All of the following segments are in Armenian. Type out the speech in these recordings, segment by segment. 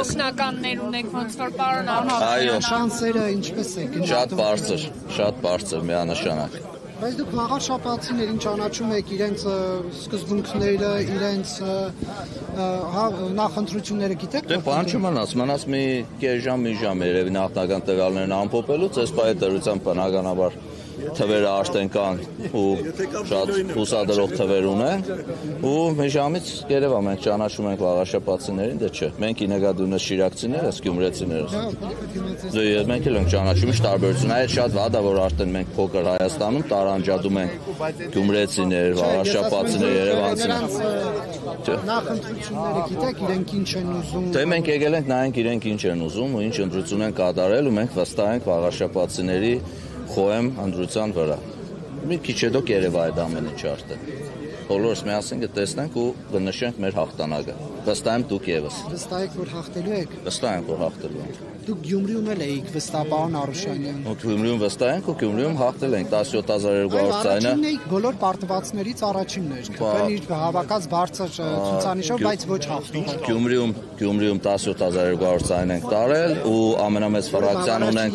օգնականներ ունեք, ոնց որ պարոն Այո, Շանսերը ինչպես է գնահատում։ շատ բարձր միանշանակ։ Բայց դուք խաղաշապացիներին ճանաչում եք իրենց սկզբունքները, իրենց նախընտրությունները գիտեք։ Դե բան չմնաց մի կես ժամ, մի ժամ երևի նախնական տվյալներն ամփոփելուց, այս պահի դրությամբ բնականաբար թվերը արդեն կան ու շատ հուսադրող թվեր ունեն ու մի ժամից երևա մենք ճանաչում ենք խաղաշապացիներին, դե չէ։ Մենք ինեգադունես շիրակցիներս, գյումրեցիներս։ Դե մենք էլ ենք ճանաչում, ինչ տարբերություն, այդ շատ վատ է, որ արդեն մենք փոքր Հայաստանում տարանջատում ենք գյումրեցիներ, խաղաշապացիներ, երևանցիներ։ Նախընտրությունները գիտեք, իրենք ինչ են ուզում։ Դե մենք եկել ենք նայենք իրենք ինչ են ուզում ու ինչ ընտրություն են կատարել ու մենք վստահ ենք խաղաշապացիների խոհեմ ընտրության վրա։ Մի քիչ հետո կերևա այդ ամեն ինչը արդեն։ Բոլորս միասին կտեսնենք ու կնշենք մեր հաղթանակը։ Վստահ եմ դուք եւս։ Վստահ եք, որ հաղթելու եք։ Վստահ եմ, որ հաղթելու ենք։ Դուք Գյումրիում էլ էիք, վստահ պարոն Արուշանյան։ Ու Գյումրիում վստահ ենք ու Գյումրիում հաղթել ենք 17200 ցայնը։ Առաջինն էիք բոլոր պարտվածներից առաջինն էր։ Կան իր հավաքած բարձր ցուցանիշով, բայց ոչ հաղթող։ Գյումրիում 17200 ցայն ենք տարել ու ամենամեծ ֆրակցիան ունենք։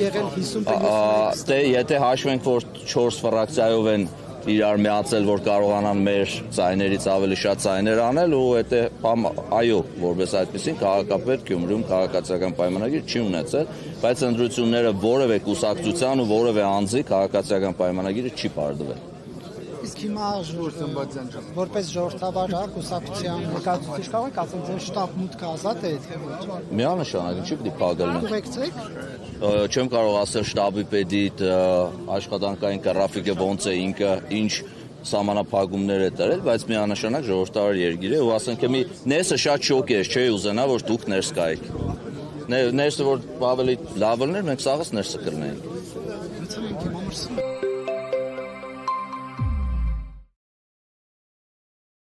Դե եթե հաշվենք, որ 4 ֆրակցիայով են իրար միացել, որ կարողանան մեր ցայներից ավելի շատ ցայներ անել ու եթե այո, որպես այդպեսին քաղաքապետ Գյումրիում քաղաքացիական պայմանագիր չի ունեցել, բայց ընտրությունները որևէ կուսակցության ու որևէ անձի քաղաքացիական պայմանագիրը չի պարզվել։ Իսկ հիմա որպես ժողովրդավար կուսակցության ներկայացուցիչ կարող եք ասել, ձեր շտաբ մուտքը ազատ է թե ոչ։ Միանշանակ, ինչի՞ պիտի փակելն։ Ուղեկցեք։ Չեմ կարող ասել շտաբի պետիդ աշխատանքային գրաֆիկը ոնց է ինքը, ինչ սահմանափակումներ է տրել, բայց միանշանակ ժողովրդավար երկիր է ու ասենք մի ներսը շատ շոկ է, չէի ուզենա, որ դուք ներս գայիք։ Ներսը որ ավելի լավ լիներ, մենք սաղս ներսը կլինեինք։